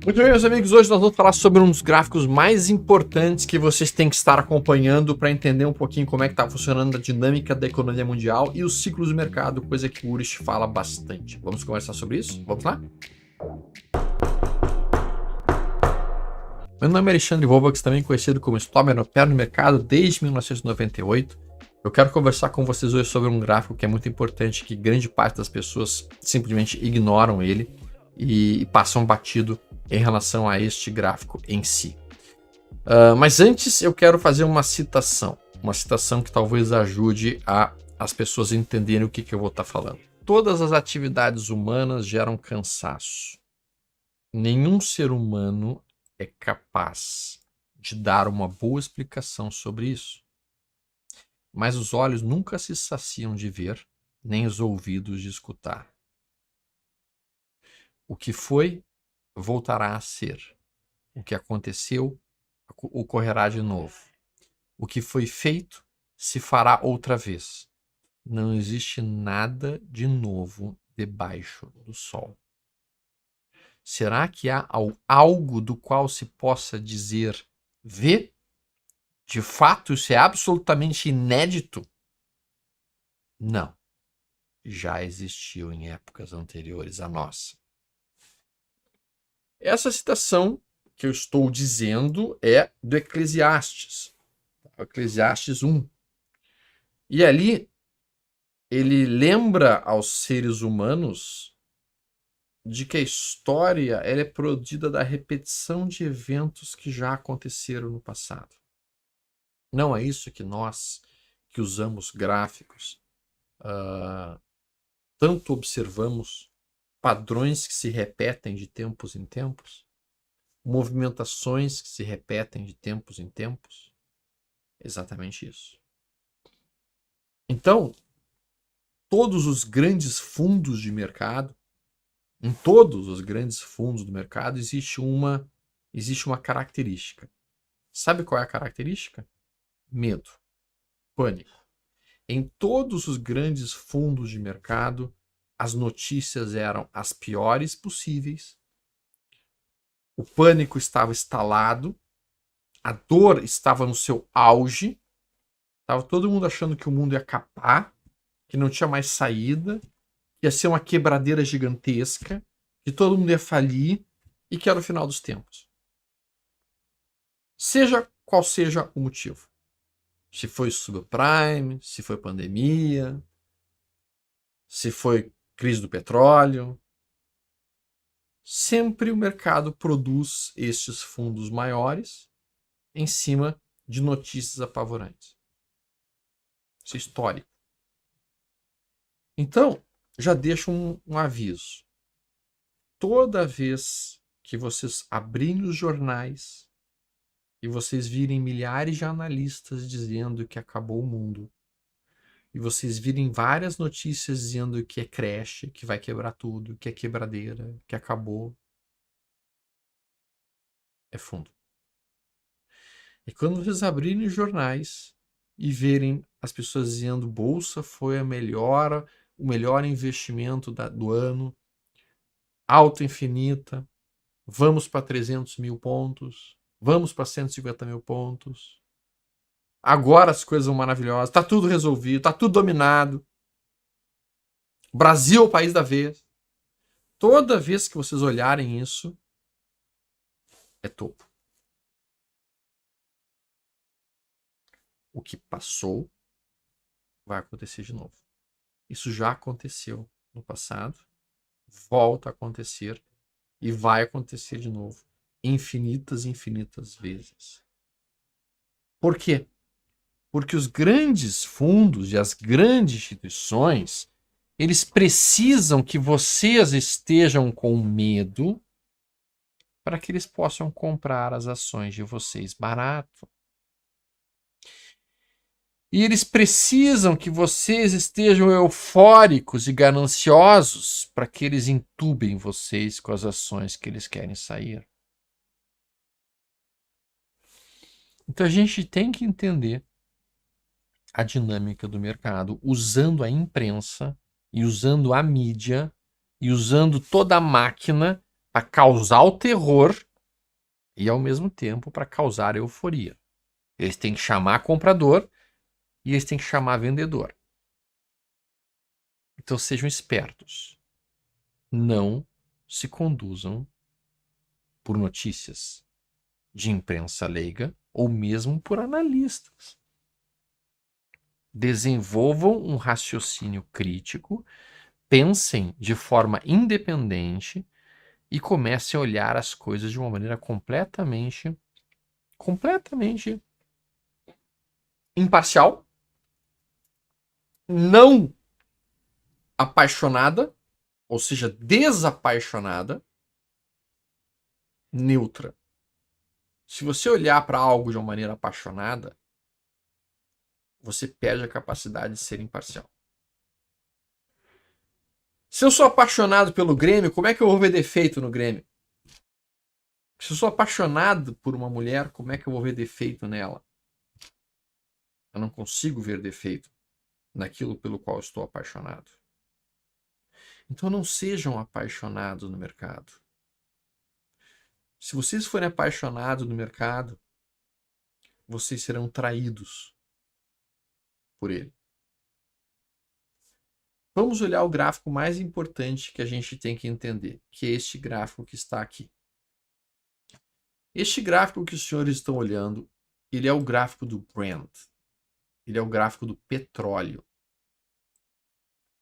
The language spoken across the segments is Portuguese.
Muito bem, meus amigos, hoje nós vamos falar sobre um dos gráficos mais importantes que vocês têm que estar acompanhando para entender um pouquinho como é que está funcionando a dinâmica da economia mundial e os ciclos do mercado, coisa que o Urich fala bastante. Vamos conversar sobre isso? Vamos lá? Meu nome é Alexandre Volvax, também conhecido como Stomer, opero no mercado desde 1998. Eu quero conversar com vocês hoje sobre um gráfico que é muito importante, que grande parte das pessoas simplesmente ignoram ele e passam batido em relação a este gráfico em si. Mas antes eu quero fazer uma citação que talvez ajude as pessoas a entenderem o que eu vou estar falando. Todas as atividades humanas geram cansaço. Nenhum ser humano é capaz de dar uma boa explicação sobre isso. Mas os olhos nunca se saciam de ver, nem os ouvidos de escutar. O que foi, voltará a ser. O que aconteceu, ocorrerá de novo. O que foi feito, se fará outra vez. Não existe nada de novo debaixo do sol. Será que há algo do qual se possa dizer vê? De fato, isso é absolutamente inédito? Não. Já existiu em épocas anteriores à nossa. Essa citação que eu estou dizendo é do Eclesiastes. Eclesiastes 1. E ali ele lembra aos seres humanos de que a história ela é produzida da repetição de eventos que já aconteceram no passado. Não é isso que nós, que usamos gráficos, tanto observamos padrões que se repetem de tempos em tempos, movimentações que se repetem de tempos em tempos. Exatamente isso. Então, todos os grandes fundos de mercado, em todos os grandes fundos do mercado, existe uma característica. Sabe qual é a característica? Medo, pânico. Em todos os grandes fundos de mercado, as notícias eram as piores possíveis, o pânico estava instalado, a dor estava no seu auge, estava todo mundo achando que o mundo ia acabar, que não tinha mais saída, que ia ser uma quebradeira gigantesca, que todo mundo ia falir e que era o final dos tempos. Seja qual seja o motivo. Se foi subprime, se foi pandemia, se foi crise do petróleo, sempre o mercado produz estes fundos maiores em cima de notícias apavorantes. Isso é histórico. Então, já deixo um aviso. Toda vez que vocês abrirem os jornais e vocês virem milhares de analistas dizendo que acabou o mundo, e vocês virem várias notícias dizendo que é crash, que vai quebrar tudo, que é quebradeira, que acabou, é fundo. E quando vocês abrirem os jornais e verem as pessoas dizendo bolsa foi o melhor investimento do ano, alta infinita, vamos para 300 mil pontos, vamos para 150 mil pontos, agora as coisas são maravilhosas, está tudo resolvido, está tudo dominado, Brasil é o país da vez. Toda vez que vocês olharem isso, é topo. O que passou vai acontecer de novo. Isso já aconteceu no passado, volta a acontecer e vai acontecer de novo infinitas vezes. Por quê? Porque os grandes fundos e as grandes instituições, eles precisam que vocês estejam com medo para que eles possam comprar as ações de vocês barato. E eles precisam que vocês estejam eufóricos e gananciosos para que eles entubem vocês com as ações que eles querem sair. Então a gente tem que entender a dinâmica do mercado usando a imprensa e usando a mídia e usando toda a máquina para causar o terror e, ao mesmo tempo, para causar euforia. Eles têm que chamar comprador e eles têm que chamar vendedor. Então sejam espertos. Não se conduzam por notícias de imprensa leiga ou mesmo por analistas. Desenvolvam um raciocínio crítico, pensem de forma independente e comecem a olhar as coisas de uma maneira completamente imparcial, não apaixonada, ou seja, desapaixonada, neutra. Se você olhar para algo de uma maneira apaixonada, você perde a capacidade de ser imparcial. Se eu sou apaixonado pelo Grêmio, como é que eu vou ver defeito no Grêmio? Se eu sou apaixonado por uma mulher, como é que eu vou ver defeito nela? Eu não consigo ver defeito naquilo pelo qual estou apaixonado. Então não sejam apaixonados no mercado. Se vocês forem apaixonados no mercado, vocês serão traídos por ele. Vamos olhar o gráfico mais importante que a gente tem que entender, que é este gráfico que está aqui. Este gráfico que os senhores estão olhando, ele é o gráfico do Brent. Ele é o gráfico do petróleo.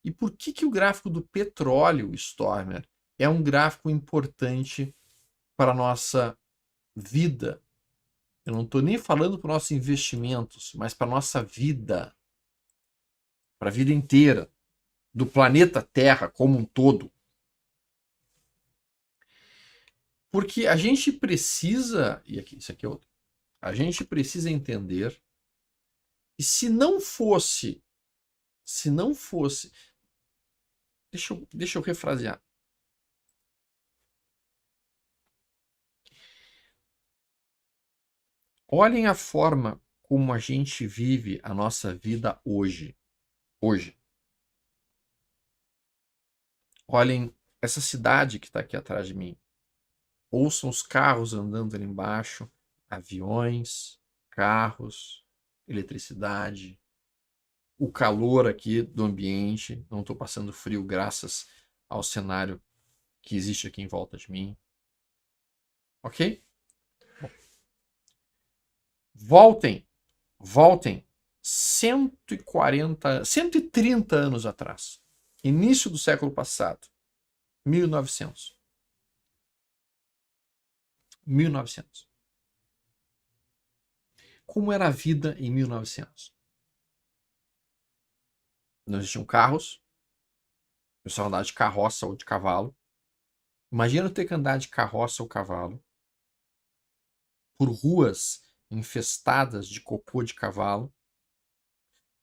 E por que o gráfico do petróleo, Stormer, é um gráfico importante para a nossa vida? Eu não estou nem falando para os nossos investimentos, mas para a nossa vida. Para a vida inteira. Do planeta Terra como um todo. Porque a gente precisa, e aqui, isso aqui é outro, a gente precisa entender que se não fosse, deixa eu refrasear. Olhem a forma como a gente vive a nossa vida hoje. Olhem essa cidade que está aqui atrás de mim. Ouçam os carros andando ali embaixo, aviões, carros, eletricidade, o calor aqui do ambiente. Não estou passando frio graças ao cenário que existe aqui em volta de mim. Ok? Voltem 130 anos atrás. Início do século passado. 1900. Como era a vida em 1900? Não existiam carros. O pessoal andava de carroça ou de cavalo. Imagina ter que andar de carroça ou cavalo por ruas infestadas de cocô de cavalo.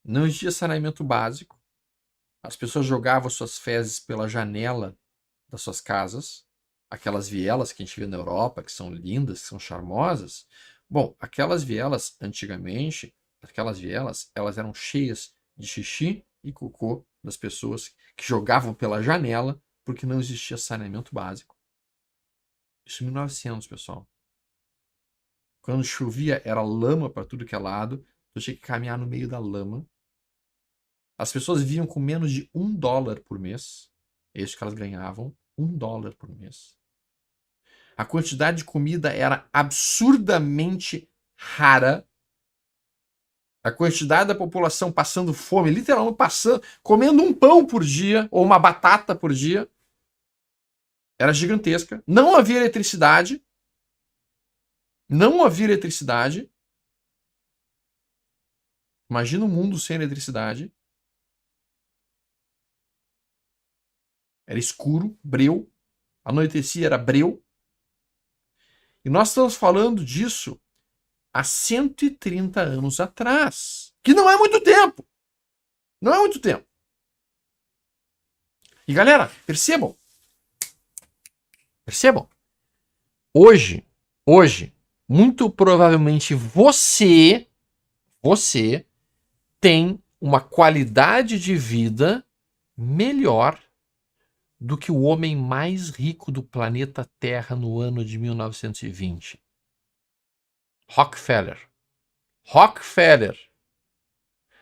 Não existia saneamento básico. As pessoas jogavam suas fezes pela janela das suas casas. Aquelas vielas que a gente vê na Europa, que são lindas, que são charmosas. Bom, aquelas vielas, antigamente, elas eram cheias de xixi e cocô das pessoas que jogavam pela janela porque não existia saneamento básico. Isso em 1900, pessoal. Quando chovia, era lama para tudo que é lado. Eu tinha que caminhar no meio da lama. As pessoas viviam com menos de $1 por mês. É isso que elas ganhavam. $1 por mês. A quantidade de comida era absurdamente rara. A quantidade da população passando fome, literalmente comendo um pão por dia ou uma batata por dia, era gigantesca. Não havia eletricidade. Imagina um mundo sem eletricidade. Era escuro, breu. Anoitecia, era breu. E nós estamos falando disso há 130 anos atrás. Que não é muito tempo. Não é muito tempo. E galera, percebam. Hoje, muito provavelmente você tem uma qualidade de vida melhor do que o homem mais rico do planeta Terra no ano de 1920? Rockefeller. Rockefeller.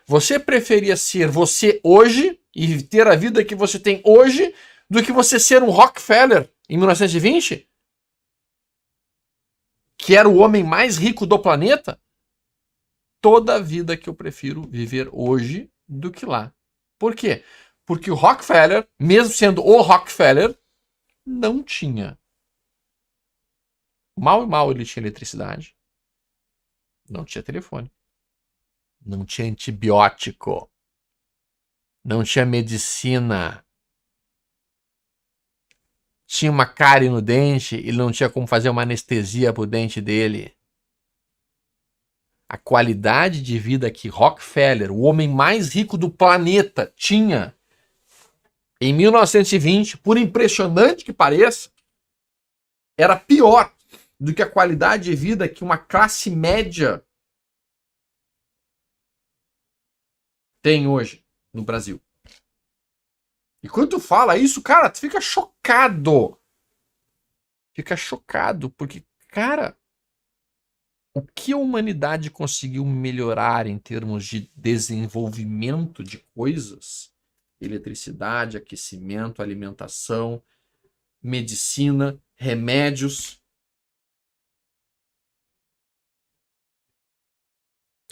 Você preferia ser você hoje e ter a vida que você tem hoje do que você ser um Rockefeller em 1920? Que era o homem mais rico do planeta? Toda a vida que eu prefiro viver hoje do que lá. Por quê? Porque o Rockefeller, mesmo sendo o Rockefeller, não tinha. Mal e mal ele tinha eletricidade. Não tinha telefone. Não tinha antibiótico. Não tinha medicina. Tinha uma cárie no dente, ele não tinha como fazer uma anestesia pro dente dele. A qualidade de vida que Rockefeller, o homem mais rico do planeta, tinha em 1920, por impressionante que pareça, era pior do que a qualidade de vida que uma classe média tem hoje no Brasil. E quando tu fala isso, cara, tu fica chocado. Fica chocado, porque, cara, o que a humanidade conseguiu melhorar em termos de desenvolvimento de coisas, eletricidade, aquecimento, alimentação, medicina, remédios.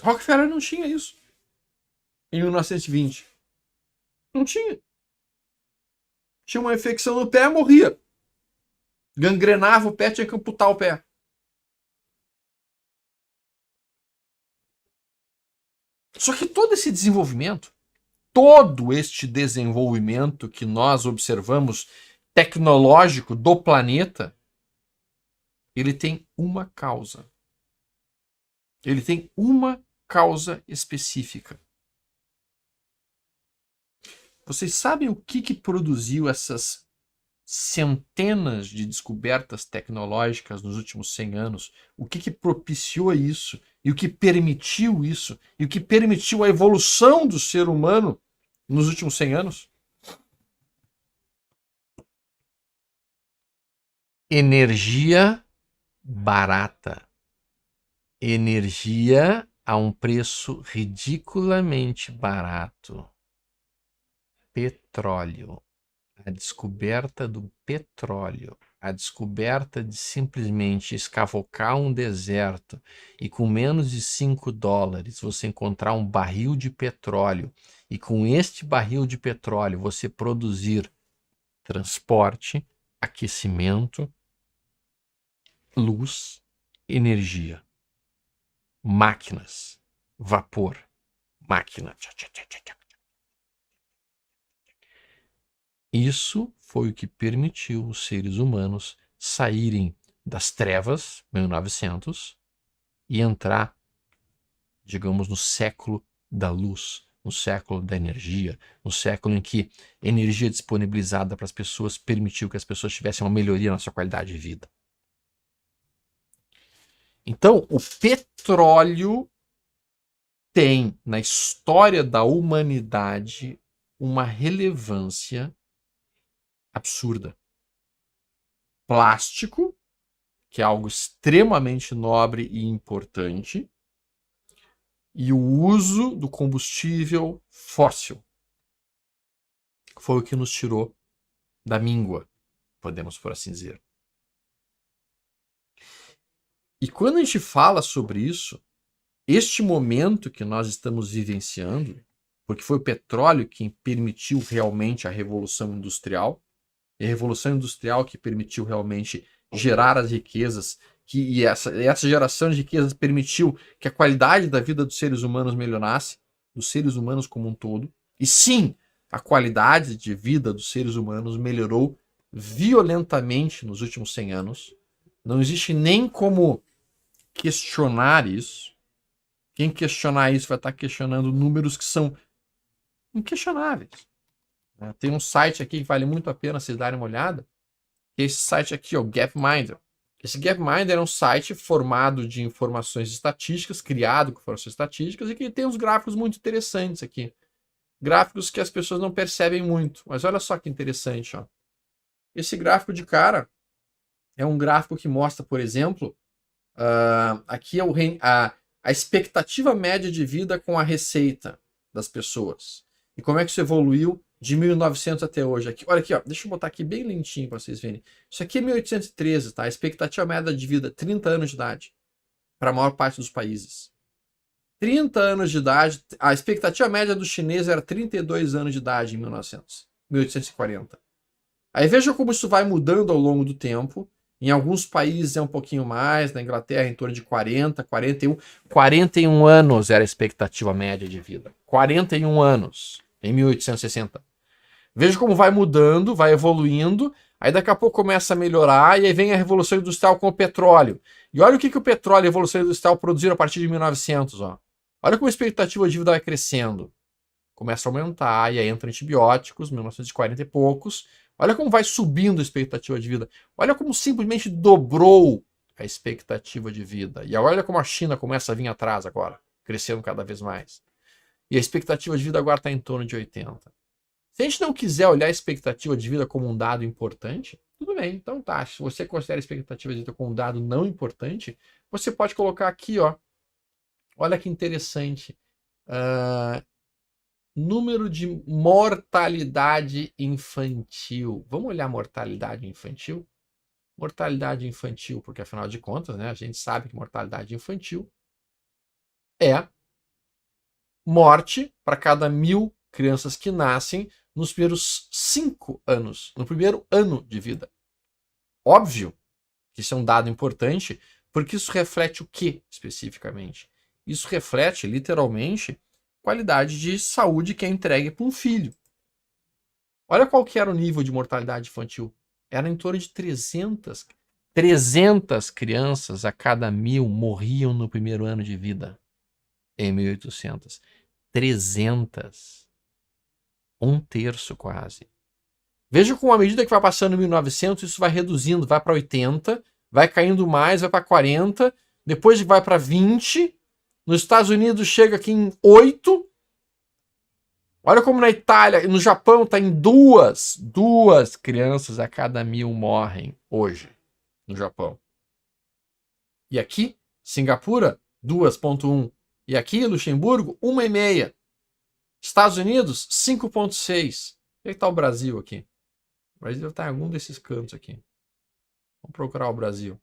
Rockefeller não tinha isso em 1920. Não tinha. Tinha uma infecção no pé, morria. Gangrenava o pé, tinha que amputar o pé. Só que todo este desenvolvimento que nós observamos tecnológico do planeta, ele tem uma causa. Ele tem uma causa específica. Vocês sabem o que produziu essas centenas de descobertas tecnológicas nos últimos 100 anos? O que propiciou isso? E o que permitiu isso? E o que permitiu a evolução do ser humano nos últimos 100 anos? Energia barata. Energia a um preço ridiculamente barato. Petróleo. A descoberta do petróleo, a descoberta de simplesmente escavocar um deserto e com menos de $5 você encontrar um barril de petróleo e com este barril de petróleo você produzir transporte, aquecimento, luz, energia, máquinas, vapor, máquina. Isso foi o que permitiu os seres humanos saírem das trevas, 1900, e entrar, digamos, no século da luz, no século da energia, no século em que a energia disponibilizada para as pessoas permitiu que as pessoas tivessem uma melhoria na sua qualidade de vida. Então, o petróleo tem, na história da humanidade, uma relevância absurda. Plástico, que é algo extremamente nobre e importante, e o uso do combustível fóssil foi o que nos tirou da míngua, podemos por assim dizer. E quando a gente fala sobre isso, este momento que nós estamos vivenciando, porque foi o petróleo que permitiu realmente a Revolução Industrial, e a Revolução Industrial que permitiu realmente gerar as riquezas, e essa geração de riquezas permitiu que a qualidade da vida dos seres humanos melhorasse, dos seres humanos como um todo. E sim, a qualidade de vida dos seres humanos melhorou violentamente nos últimos 100 anos. Não existe nem como questionar isso. Quem questionar isso vai estar questionando números que são inquestionáveis. Tem um site aqui que vale muito a pena vocês darem uma olhada. Esse site aqui, o Gapminder. Esse Gapminder é um site formado de informações estatísticas, criado com informações estatísticas, e que tem uns gráficos muito interessantes aqui. Gráficos que as pessoas não percebem muito. Mas olha só que interessante, ó. Esse gráfico de cara é um gráfico que mostra, por exemplo, aqui é a expectativa média de vida com a receita das pessoas. E como é que isso evoluiu de 1900 até hoje. Aqui, olha aqui, ó, deixa eu botar aqui bem lentinho para vocês verem. Isso aqui é 1813, tá? A expectativa média de vida, 30 anos de idade, para a maior parte dos países. 30 anos de idade, a expectativa média do chinês era 32 anos de idade em 1840. Aí veja como isso vai mudando ao longo do tempo. Em alguns países é um pouquinho mais, na Inglaterra em torno de 40, 41. 41 anos era a expectativa média de vida. 41 anos em 1860. Veja como vai mudando, vai evoluindo, aí daqui a pouco começa a melhorar, e aí vem a Revolução Industrial com o petróleo. E olha o que o petróleo e a Revolução Industrial produziram a partir de 1900. Ó. Olha como a expectativa de vida vai crescendo. Começa a aumentar, e aí entra antibióticos, 1940 e poucos. Olha como vai subindo a expectativa de vida. Olha como simplesmente dobrou a expectativa de vida. E olha como a China começa a vir atrás agora, crescendo cada vez mais. E a expectativa de vida agora está em torno de 80. Se a gente não quiser olhar a expectativa de vida como um dado importante, tudo bem. Então tá, se você considera a expectativa de vida como um dado não importante, você pode colocar aqui, ó. Olha que interessante. Número de mortalidade infantil. Vamos olhar mortalidade infantil? Mortalidade infantil, porque afinal de contas, né, a gente sabe que mortalidade infantil é morte para cada 1000 crianças que nascem nos primeiros 5 anos, no primeiro ano de vida. Óbvio que isso é um dado importante, porque isso reflete o que especificamente? Isso reflete, literalmente, qualidade de saúde que é entregue para um filho. Olha qual que era o nível de mortalidade infantil. Era em torno de 300. 300 crianças a cada 1000 morriam no primeiro ano de vida. Em 1800. 300. Um terço quase. Veja como à medida que vai passando 1900, isso vai reduzindo, vai para 80, vai caindo mais, vai para 40, depois vai para 20, nos Estados Unidos chega aqui em 8, olha como na Itália, no Japão está em 2 crianças a cada 1000 morrem hoje, no Japão. E aqui, Singapura, 2,1, e aqui, Luxemburgo, 1,5. Estados Unidos, 5,6. Onde está o Brasil aqui? O Brasil está em algum desses cantos aqui. Vamos procurar o Brasil.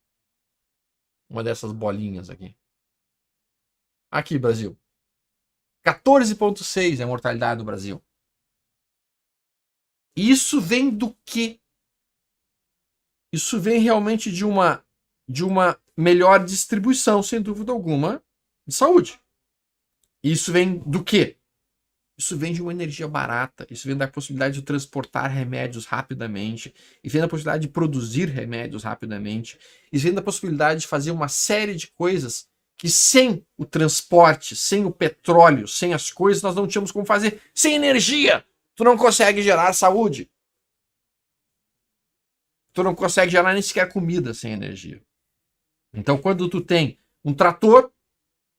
Uma dessas bolinhas aqui. Aqui, Brasil. 14,6 é a mortalidade do Brasil. Isso vem do quê? Isso vem realmente de uma melhor distribuição, sem dúvida alguma, de saúde. Isso vem do quê? Isso vem de uma energia barata, isso vem da possibilidade de transportar remédios rapidamente, isso vem da possibilidade de produzir remédios rapidamente, isso vem da possibilidade de fazer uma série de coisas que sem o transporte, sem o petróleo, sem as coisas, nós não tínhamos como fazer. Sem energia, tu não consegue gerar saúde. Tu não consegue gerar nem sequer comida sem energia. Então, quando tu tem um trator,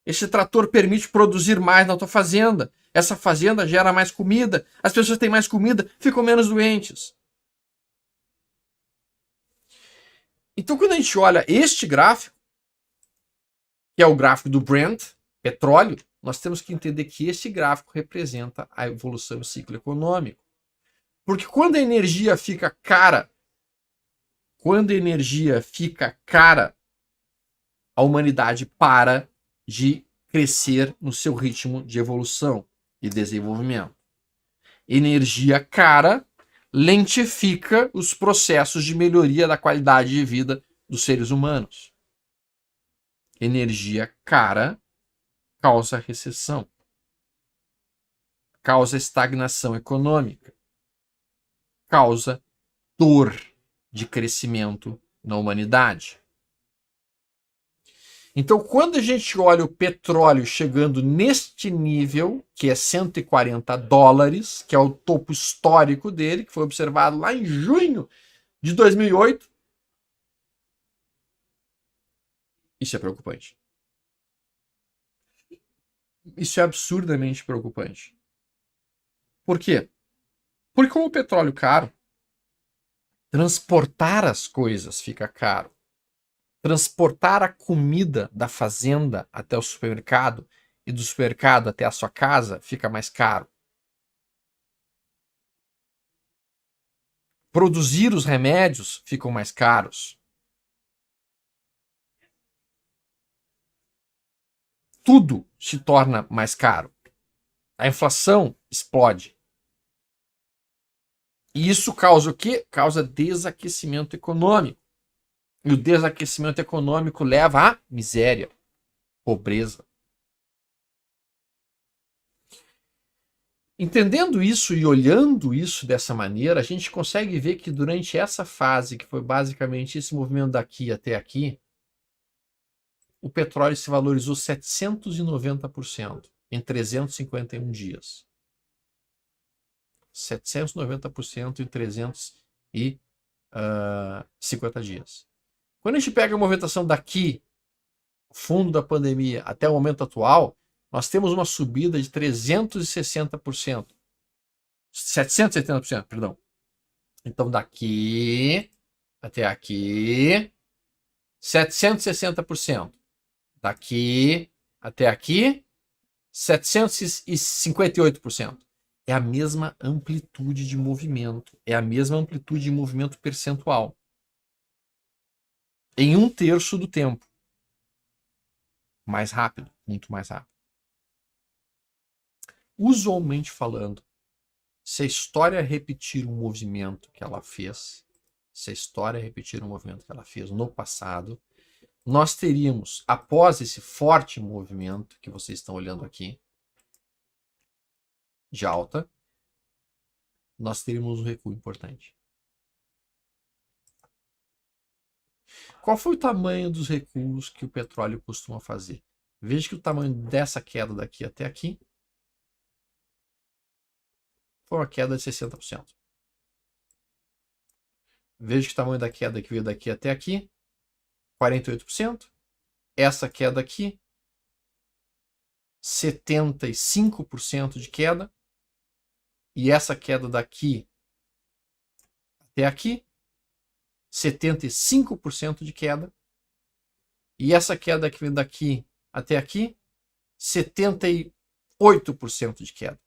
esse trator permite produzir mais na tua fazenda. Essa fazenda gera mais comida. As pessoas têm mais comida, ficam menos doentes. Então, quando a gente olha este gráfico, que é o gráfico do Brent, petróleo, nós temos que entender que esse gráfico representa a evolução do ciclo econômico. Porque quando a energia fica cara, a humanidade para de crescer no seu ritmo de evolução e desenvolvimento. Energia cara lentifica os processos de melhoria da qualidade de vida dos seres humanos. Energia cara causa recessão, causa estagnação econômica, causa dor de crescimento na humanidade. Então, quando a gente olha o petróleo chegando neste nível, que é $140, que é o topo histórico dele, que foi observado lá em junho de 2008, isso é preocupante. Isso é absurdamente preocupante. Por quê? Porque com o petróleo caro, Transportar as coisas fica caro. Transportar a comida da fazenda até o supermercado e do supermercado até a sua casa fica mais caro. Produzir os remédios ficam mais caros. Tudo se torna mais caro. A inflação explode. E isso causa o quê? Causa desaquecimento econômico. E o desaquecimento econômico leva à miséria, pobreza. Entendendo isso e olhando isso dessa maneira, a gente consegue ver que durante essa fase, que foi basicamente esse movimento daqui até aqui, o petróleo se valorizou 790% em 351 dias. 790% em 350 dias. Quando a gente pega a movimentação daqui, fundo da pandemia, até o momento atual, nós temos uma subida de 360%. 770%, perdão. Então, daqui até aqui, 760%. Daqui até aqui, 758%. É a mesma amplitude de movimento. É a mesma amplitude de movimento percentual. Em 1/3 do tempo. Mais rápido, muito mais rápido. Usualmente falando, se a história repetir um movimento que ela fez, no passado, nós teríamos, após esse forte movimento que vocês estão olhando aqui, de alta, nós teríamos um recuo importante. Qual foi o tamanho dos recuos que o petróleo costuma fazer? Veja que o tamanho dessa queda daqui até aqui foi uma queda de 60%. Veja que o tamanho da queda que veio daqui até aqui, 48%. Essa queda aqui, 75% de queda. E essa queda daqui até aqui, 75% de queda. E essa queda que vem daqui até aqui, 78% de queda.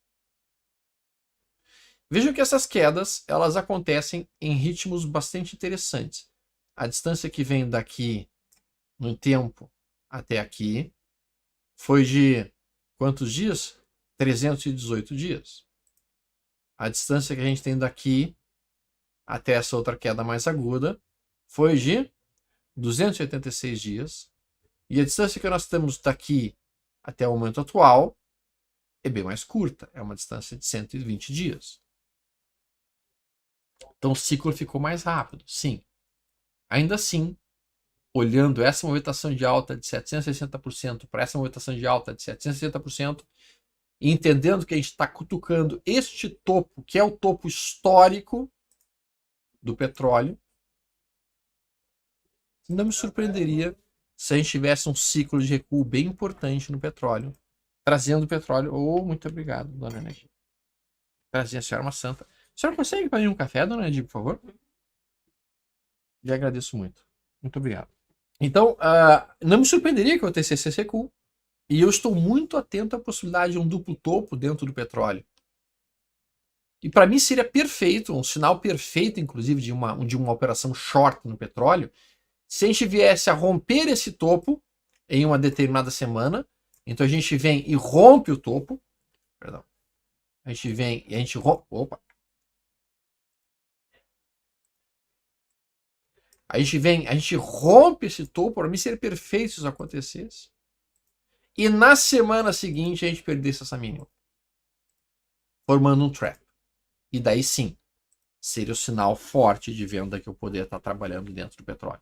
Vejam que essas quedas, elas acontecem em ritmos bastante interessantes. A distância que vem daqui no tempo até aqui foi de quantos dias? 318 dias. A distância que a gente tem daqui até essa outra queda mais aguda foi de 286 dias. E a distância que nós temos daqui até o momento atual é bem mais curta. É uma distância de 120 dias. Então o ciclo ficou mais rápido, sim. Ainda assim, olhando essa movimentação de alta de 760% para essa movimentação de alta de 760%, e entendendo que a gente está cutucando este topo, que é o topo histórico do petróleo, não me surpreenderia se a gente tivesse um ciclo de recuo bem importante no petróleo, trazendo o petróleo. Muito obrigado, dona Energia. Trazendo a senhora uma santa. A senhora consegue fazer um café, dona Energia, por favor? Lhe agradeço muito. Muito obrigado. Então, não me surpreenderia que acontecesse esse recuo. E eu estou muito atento à possibilidade de um duplo topo dentro do petróleo. E para mim seria perfeito, um sinal perfeito, inclusive, de uma operação short no petróleo, se a gente viesse a romper esse topo em uma determinada semana. Então a gente vem e rompe o topo. Perdão. A gente vem e a gente rompe. Opa! A gente rompe esse topo. Para mim seria perfeito se isso acontecesse. E na semana seguinte a gente perdesse essa mínima, formando um trap. E daí sim, seria o sinal forte de venda que eu poderia estar trabalhando dentro do petróleo.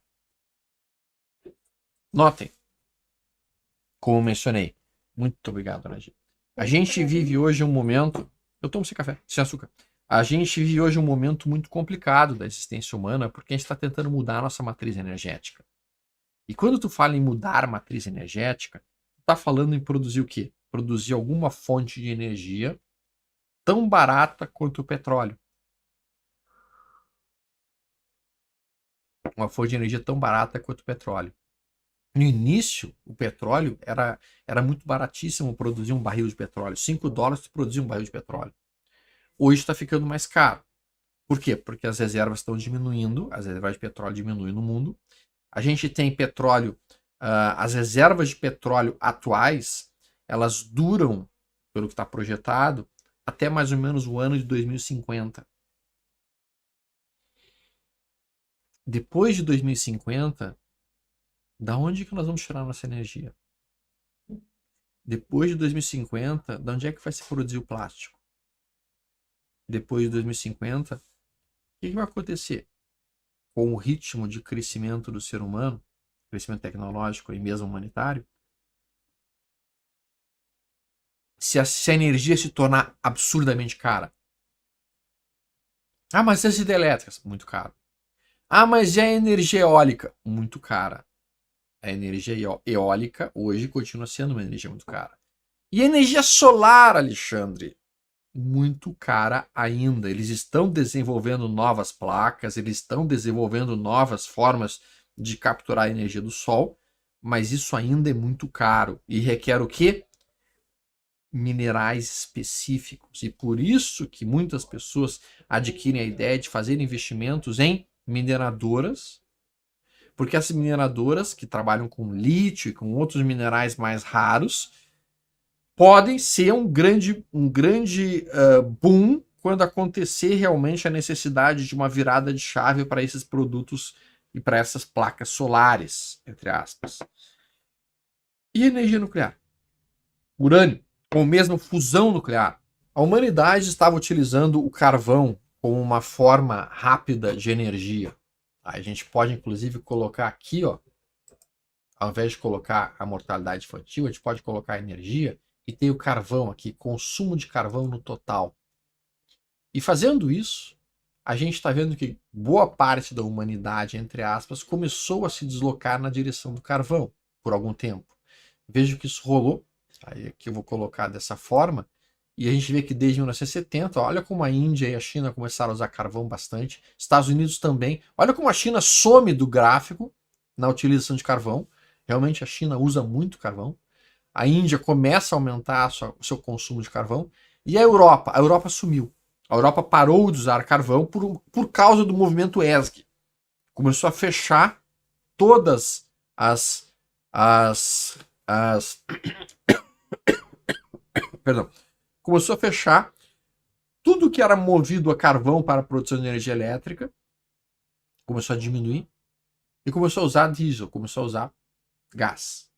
Notem, como mencionei, muito obrigado, Nadir. A gente vive hoje um momento... Eu tomo esse café, sem açúcar. A gente vive hoje um momento muito complicado da existência humana, porque a gente está tentando mudar a nossa matriz energética. E quando tu fala em mudar a matriz energética, está falando em produzir o quê? Produzir alguma fonte de energia tão barata quanto o petróleo. uma fonte de energia tão barata quanto o petróleo. No início, o petróleo era muito baratíssimo produzir um barril de petróleo. $5 para produzir um barril de petróleo. Hoje está ficando mais caro. Por quê? Porque as reservas estão diminuindo, as reservas de petróleo diminuem no mundo. A gente tem petróleo, as reservas de petróleo atuais, elas duram, pelo que está projetado, até mais ou menos o ano de 2050. Depois de 2050, da onde que nós vamos tirar nossa energia? Depois de 2050, da onde é que vai se produzir o plástico? Depois de 2050, o que vai acontecer? Com o ritmo de crescimento do ser humano, crescimento tecnológico e mesmo humanitário, se a energia se tornar absurdamente cara. Ah, mas as hidrelétricas, muito caro. Ah, mas e a energia eólica? Muito cara. A energia eólica hoje continua sendo uma energia muito cara. E a energia solar, Alexandre? Muito cara ainda. Eles estão desenvolvendo novas placas, eles estão desenvolvendo novas formas de capturar a energia do sol, mas isso ainda é muito caro e requer o quê? Minerais específicos. E por isso que muitas pessoas adquirem a ideia de fazer investimentos em mineradoras, porque essas mineradoras que trabalham com lítio e com outros minerais mais raros podem ser um grande boom quando acontecer realmente a necessidade de uma virada de chave para esses produtos e para essas placas solares, entre aspas. E energia nuclear? Urânio, ou mesmo fusão nuclear. A humanidade estava utilizando o carvão como uma forma rápida de energia. A gente pode, inclusive, colocar aqui, ó, ao invés de colocar a mortalidade infantil, a gente pode colocar a energia e ter o carvão aqui, consumo de carvão no total. E fazendo isso, a gente está vendo que boa parte da humanidade, entre aspas, começou a se deslocar na direção do carvão por algum tempo. Vejo que isso rolou. Aí aqui eu vou colocar dessa forma. E a gente vê que desde 1970, olha como a Índia e a China começaram a usar carvão bastante. Estados Unidos também. Olha como a China some do gráfico na utilização de carvão. Realmente a China usa muito carvão. A Índia começa a aumentar o seu consumo de carvão. E a Europa sumiu. A Europa parou de usar carvão por causa do movimento ESG. Começou a fechar todas perdão, começou a fechar tudo que era movido a carvão para a produção de energia elétrica, começou a diminuir e começou a usar diesel, começou a usar gás.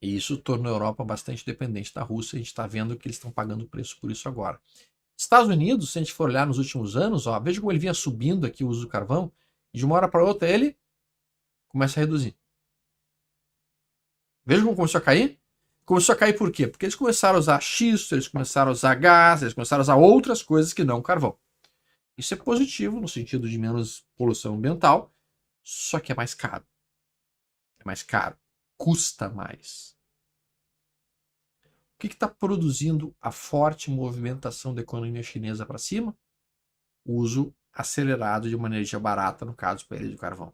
E isso tornou a Europa bastante dependente da Rússia. A gente está vendo que eles estão pagando preço por isso agora. Estados Unidos, se a gente for olhar nos últimos anos, ó, veja como ele vinha subindo aqui o uso do carvão, e de uma hora para outra ele começa a reduzir. Veja como começou a cair? Começou a cair por quê? Porque eles começaram a usar xisto, eles começaram a usar gás, eles começaram a usar outras coisas que não carvão. Isso é positivo no sentido de menos poluição ambiental, só que é mais caro. É mais caro. Custa mais. O que está produzindo a forte movimentação da economia chinesa para cima? O uso acelerado de uma energia barata, no caso, para ele de carvão.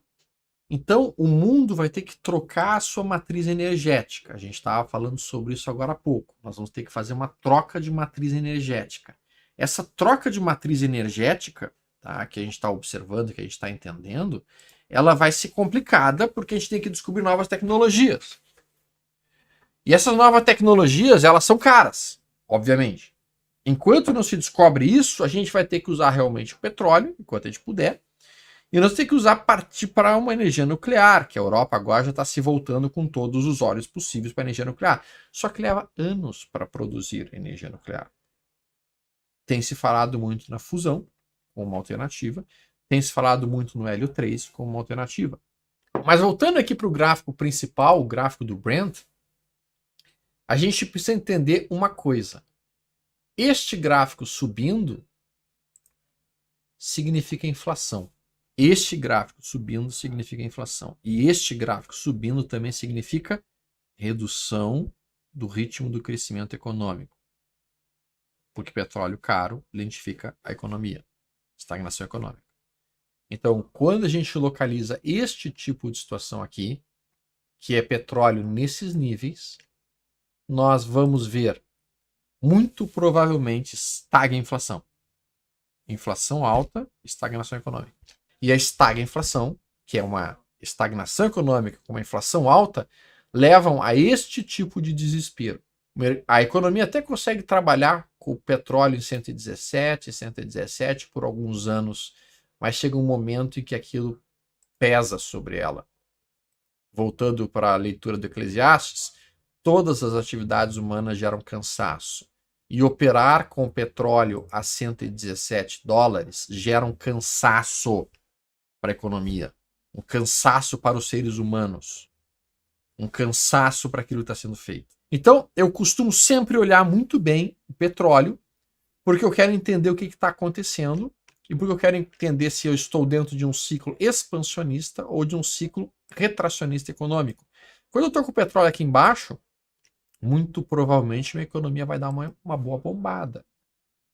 Então, o mundo vai ter que trocar a sua matriz energética. A gente estava falando sobre isso agora há pouco. Nós vamos ter que fazer uma troca de matriz energética. Essa troca de matriz energética, tá, que a gente está observando, que a gente está entendendo, ela vai ser complicada porque a gente tem que descobrir novas tecnologias. E essas novas tecnologias, elas são caras, obviamente. Enquanto não se descobre isso, a gente vai ter que usar realmente o petróleo, enquanto a gente puder. E nós temos que partir para uma energia nuclear, que a Europa agora já está se voltando com todos os olhos possíveis para a energia nuclear. Só que leva anos para produzir energia nuclear. Tem se falado muito na fusão, como uma alternativa. Tem se falado muito no hélio 3, como uma alternativa. Mas voltando aqui para o gráfico principal, o gráfico do Brent, a gente precisa entender uma coisa. Este gráfico subindo significa inflação. Este gráfico subindo significa inflação. E este gráfico subindo também significa redução do ritmo do crescimento econômico. Porque petróleo caro lentifica a economia. Estagnação econômica. Então, quando a gente localiza este tipo de situação aqui, que é petróleo nesses níveis, nós vamos ver, muito provavelmente, estagflação. Inflação alta, estagnação econômica. E a estagflação, que é uma estagnação econômica com uma inflação alta, levam a este tipo de desespero. A economia até consegue trabalhar com o petróleo em 117, 117 por alguns anos, mas chega um momento em que aquilo pesa sobre ela. Voltando para a leitura do Eclesiastes, todas as atividades humanas geram cansaço. E operar com petróleo a 117 dólares gera um cansaço para a economia, um cansaço para os seres humanos, um cansaço para aquilo que está sendo feito. Então, eu costumo sempre olhar muito bem o petróleo, porque eu quero entender o que está acontecendo e porque eu quero entender se eu estou dentro de um ciclo expansionista ou de um ciclo retracionista econômico. Quando eu estou com o petróleo aqui embaixo, muito provavelmente minha economia vai dar uma boa bombada.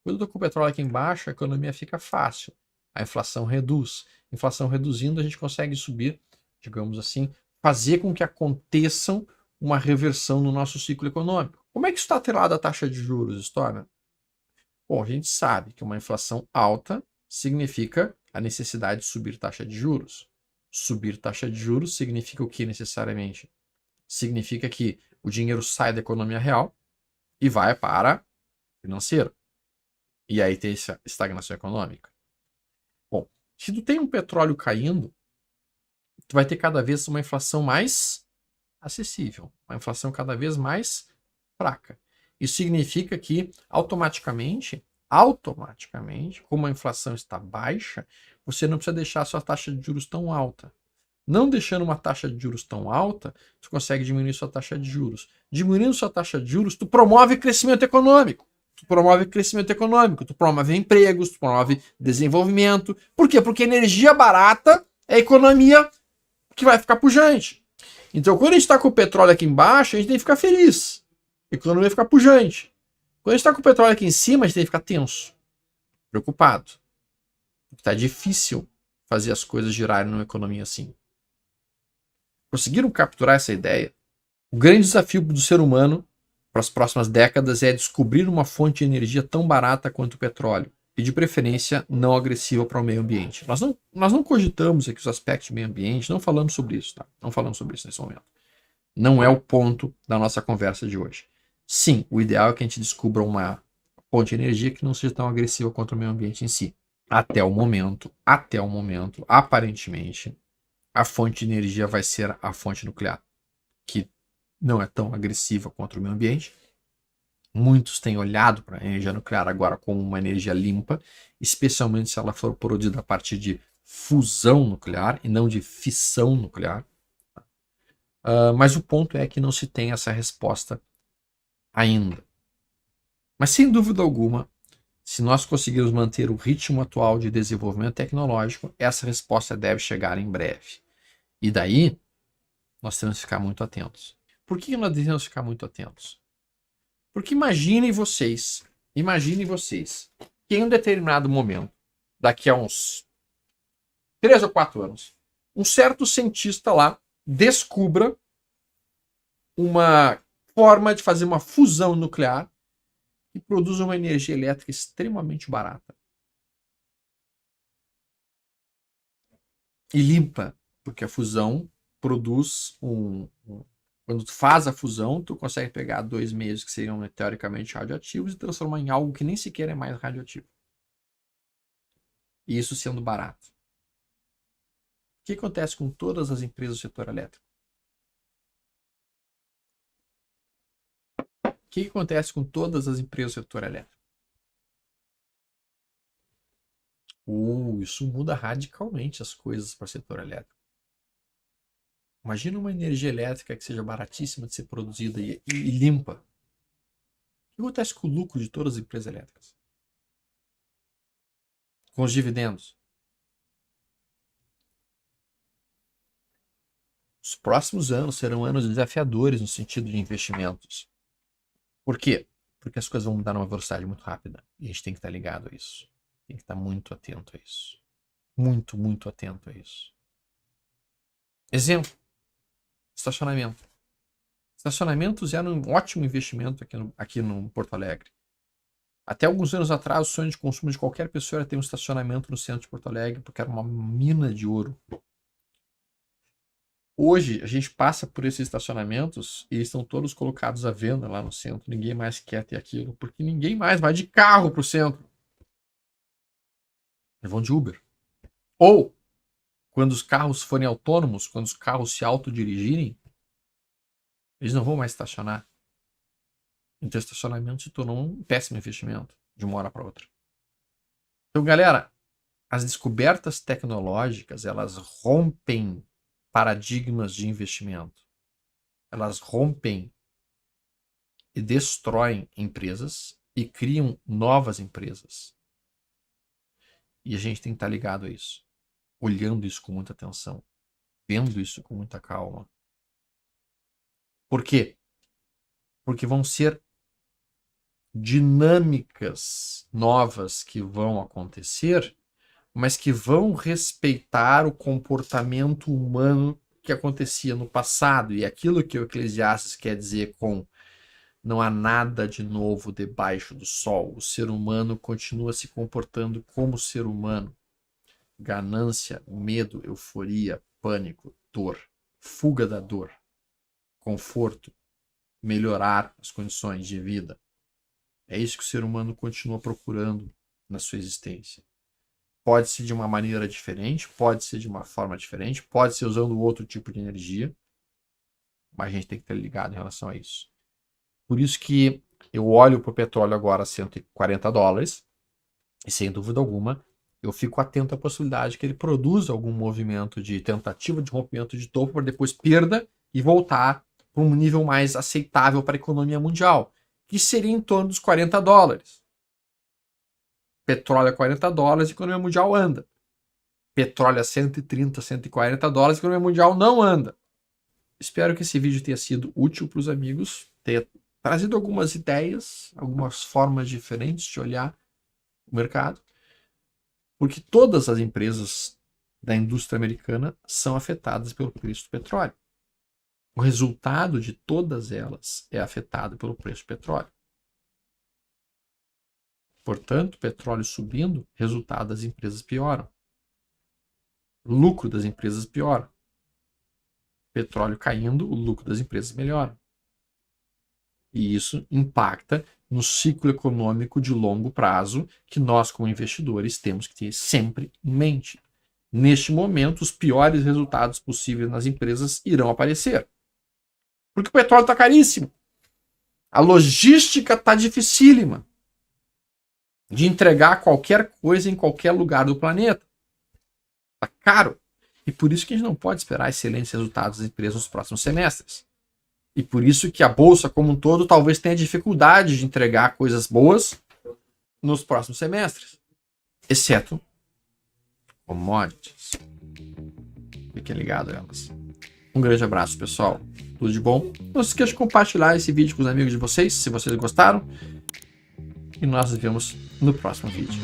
Quando eu estou com o petróleo aqui embaixo, a economia fica fácil. A inflação reduz. Inflação reduzindo, a gente consegue subir, digamos assim, fazer com que aconteçam uma reversão no nosso ciclo econômico. Como é que isso está atrelado à taxa de juros, Stormer? Bom, a gente sabe que uma inflação alta significa a necessidade de subir taxa de juros. Subir taxa de juros significa o que necessariamente? Significa que o dinheiro sai da economia real e vai para financeiro. E aí tem essa estagnação econômica. Bom, se tu tem um petróleo caindo, tu vai ter cada vez uma inflação mais acessível, uma inflação cada vez mais fraca. Isso significa que automaticamente, como a inflação está baixa, você não precisa deixar a sua taxa de juros tão alta. Não deixando uma taxa de juros tão alta, tu consegue diminuir sua taxa de juros. Diminuindo sua taxa de juros, tu promove crescimento econômico. Tu promove crescimento econômico, tu promove empregos, tu promove desenvolvimento. Por quê? Porque energia barata é a economia que vai ficar pujante. Então, quando a gente está com o petróleo aqui embaixo, a gente tem que ficar feliz. A economia vai ficar pujante. Quando a gente está com o petróleo aqui em cima, a gente tem que ficar tenso, preocupado. Está difícil fazer as coisas girarem numa economia assim. Conseguiram capturar essa ideia? O grande desafio do ser humano para as próximas décadas é descobrir uma fonte de energia tão barata quanto o petróleo e, de preferência, não agressiva para o meio ambiente. Nós não cogitamos aqui os aspectos do meio ambiente, não falamos sobre isso, tá? Não falamos sobre isso nesse momento. Não é o ponto da nossa conversa de hoje. Sim, o ideal é que a gente descubra uma fonte de energia que não seja tão agressiva contra o meio ambiente em si. Até o momento, aparentemente, a fonte de energia vai ser a fonte nuclear, que não é tão agressiva contra o meio ambiente. Muitos têm olhado para a energia nuclear agora como uma energia limpa, especialmente se ela for produzida a partir de fusão nuclear e não de fissão nuclear. Mas o ponto é que não se tem essa resposta ainda. Mas sem dúvida alguma, se nós conseguirmos manter o ritmo atual de desenvolvimento tecnológico, essa resposta deve chegar em breve. E daí, nós temos que ficar muito atentos. Por que nós devemos ficar muito atentos? Porque imaginem vocês, que em um determinado momento, daqui a uns 3 ou 4 anos, um certo cientista lá descubra uma forma de fazer uma fusão nuclear e produza uma energia elétrica extremamente barata e limpa, porque a fusão produz quando tu faz a fusão, tu consegue pegar 2 meios que seriam teoricamente radioativos e transformar em algo que nem sequer é mais radioativo. E isso sendo barato. O que acontece com todas as empresas do setor elétrico? O que acontece com todas as empresas do setor elétrico? Isso muda radicalmente as coisas para o setor elétrico. Imagina uma energia elétrica que seja baratíssima de ser produzida e limpa. O que acontece com o lucro de todas as empresas elétricas? Com os dividendos? Os próximos anos serão anos desafiadores no sentido de investimentos. Por quê? Porque as coisas vão mudar numa velocidade muito rápida. E a gente tem que estar ligado a isso. Tem que estar muito atento a isso. muito, muito atento a isso. Exemplo, estacionamento. Estacionamentos eram um ótimo investimento aqui no Porto Alegre. Até alguns anos atrás, o sonho de consumo de qualquer pessoa era ter um estacionamento no centro de Porto Alegre, porque era uma mina de ouro. Hoje, a gente passa por esses estacionamentos e eles estão todos colocados à venda lá no centro. Ninguém mais quer ter aquilo, porque ninguém mais vai de carro para o centro. Eles vão de Uber. Ou, quando os carros forem autônomos, quando os carros se autodirigirem, eles não vão mais estacionar. Então, o estacionamento se tornou um péssimo investimento de uma hora para outra. Então, galera, as descobertas tecnológicas, elas rompem paradigmas de investimento. Elas rompem e destroem empresas e criam novas empresas. E a gente tem que estar ligado a isso, olhando isso com muita atenção, vendo isso com muita calma. Por quê? Porque vão ser dinâmicas novas que vão acontecer, mas que vão respeitar o comportamento humano que acontecia no passado. E aquilo que o Eclesiastes quer dizer com não há nada de novo debaixo do sol. O ser humano continua se comportando como ser humano. Ganância, medo, euforia, pânico, dor, fuga da dor, conforto, melhorar as condições de vida. É isso que o ser humano continua procurando na sua existência. Pode ser de uma maneira diferente, pode ser de uma forma diferente, pode ser usando outro tipo de energia, mas a gente tem que estar ligado em relação a isso. Por isso que eu olho para o petróleo agora a $140 e, sem dúvida alguma, eu fico atento à possibilidade que ele produza algum movimento de tentativa de rompimento de topo para depois perda e voltar para um nível mais aceitável para a economia mundial, que seria em torno dos $40. Petróleo a $40, a economia mundial anda. Petróleo a 130, $140, a economia mundial não anda. Espero que esse vídeo tenha sido útil para os amigos, tenha trazido algumas ideias, algumas formas diferentes de olhar o mercado, porque todas as empresas da indústria americana são afetadas pelo preço do petróleo. O resultado de todas elas é afetado pelo preço do petróleo. Portanto, petróleo subindo, resultado das empresas pioram. Lucro das empresas piora. Petróleo caindo, o lucro das empresas melhora. E isso impacta no ciclo econômico de longo prazo que nós, como investidores, temos que ter sempre em mente. Neste momento, os piores resultados possíveis nas empresas irão aparecer. Porque o petróleo está caríssimo. A logística está dificílima de entregar qualquer coisa em qualquer lugar do planeta. Está caro. E por isso que a gente não pode esperar excelentes resultados das empresas nos próximos semestres. E por isso que a Bolsa como um todo talvez tenha dificuldade de entregar coisas boas nos próximos semestres. Exceto commodities. Fiquem ligados a elas. Um grande abraço, pessoal. Tudo de bom. Não se esqueça de compartilhar esse vídeo com os amigos de vocês, se vocês gostaram. E nós nos vemos no próximo vídeo.